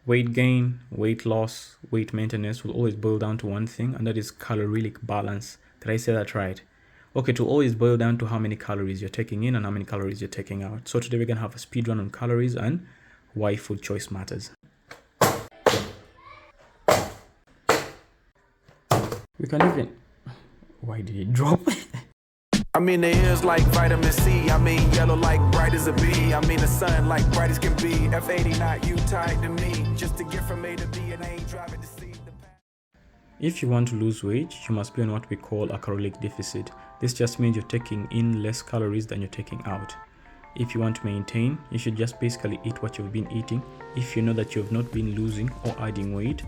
Weight gain, weight loss, weight maintenance will always boil down to one thing, and that is caloric balance. Did I say that right? Okay, to always boil down to how many calories you're taking in and how many calories you're taking out. So today we're going to have a speed run on calories and why food choice matters. We can even... Why did it drop? I mean, the ears like vitamin C. I mean, yellow like bright as a bee. I mean, the sun like bright as can be. F80 not you tied to me. Just to get from A to B and I ain't driving to see the path. If you want to lose weight, you must be on what we call a caloric deficit. This just means you're taking in less calories than you're taking out. If you want to maintain, you should just basically eat what you've been eating. If you know that you have not been losing or adding weight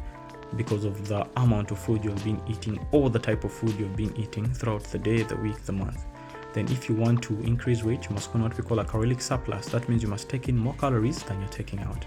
because of the amount of food you've been eating or the type of food you've been eating throughout the day, the week, the month, then if you want to increase weight, you must go on what we call a caloric surplus. That means you must take in more calories than you're taking out.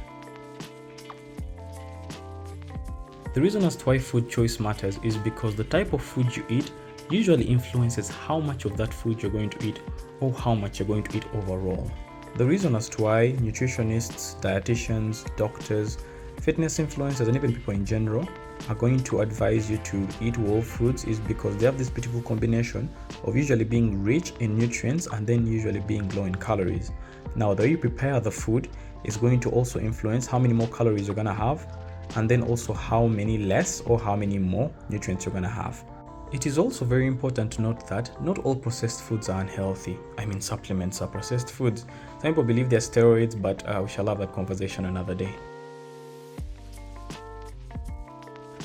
The reason as to why food choice matters is because the type of food you eat usually influences how much of that food you're going to eat or how much you're going to eat overall. The reason as to why nutritionists, dietitians, doctors, fitness influencers, and even people in general are going to advise you to eat whole foods is because they have this beautiful combination of usually being rich in nutrients and then usually being low in calories. Now, the way you prepare the food is going to also influence how many more calories you're going to have, and then also how many less or how many more nutrients you're going to have. It is also very important to note that not all processed foods are unhealthy. I mean, supplements are processed foods. Some people believe they're steroids, but we shall have that conversation another day.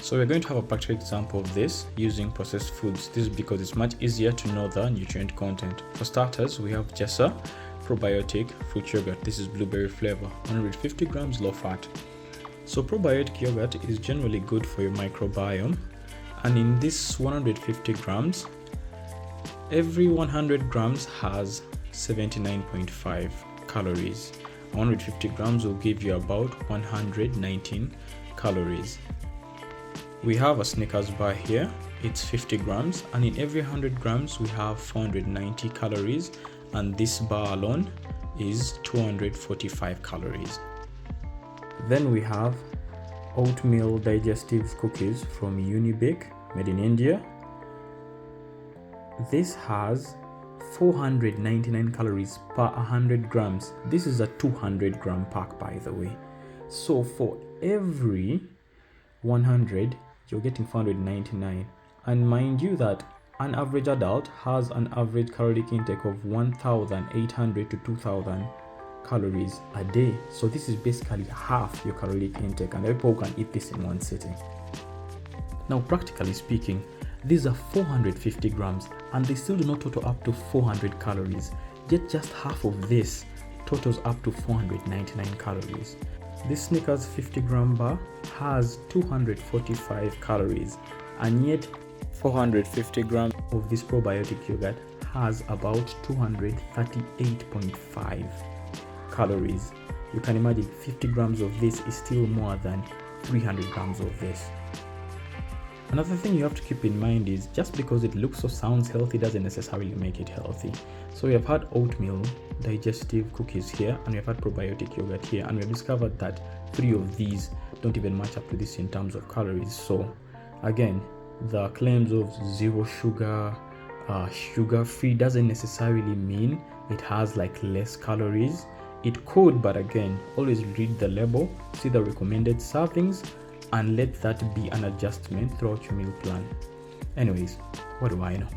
So we're going to have a practical example of this using processed foods. This is because it's much easier to know the nutrient content. For starters, we have Jessa probiotic fruit yogurt. This is blueberry flavor, 150 grams low fat. So probiotic yogurt is generally good for your microbiome, and in this 150 grams, every 100 grams has 79.5 calories. 150 grams will give you about 119 calories. We have a Snickers bar here, it's 50 grams, and in every 100 grams we have 490 calories, and this bar alone is 245 calories. Then we have oatmeal digestive cookies from Unibake, made in India. This has 499 calories per 100 grams. This is a 200 gram pack, by the way. So for every 100, you're getting 499. And mind you that an average adult has an average caloric intake of 1,800 to 2,000 calories a day. So this is basically half your caloric intake, and people can eat this in one sitting. Now, practically speaking, these are 450 grams and they still do not total up to 400 calories. Yet just half of this totals up to 499 calories. This Snickers 50 gram bar has 245 calories, and yet 450 grams of this probiotic yogurt has about 238.5 calories. You can imagine 50 grams of this is still more than 300 grams of this. Another thing you have to keep in mind is just because it looks or sounds healthy doesn't necessarily make it healthy. So we have had oatmeal digestive cookies here, and we have had probiotic yogurt here, and we have discovered that 3 of these don't even match up to this in terms of calories. So again, the claims of zero sugar, sugar free doesn't necessarily mean it has like less calories. It could, but again, always read the label, see the recommended servings, and let that be an adjustment throughout your meal plan. Anyways, what do I know?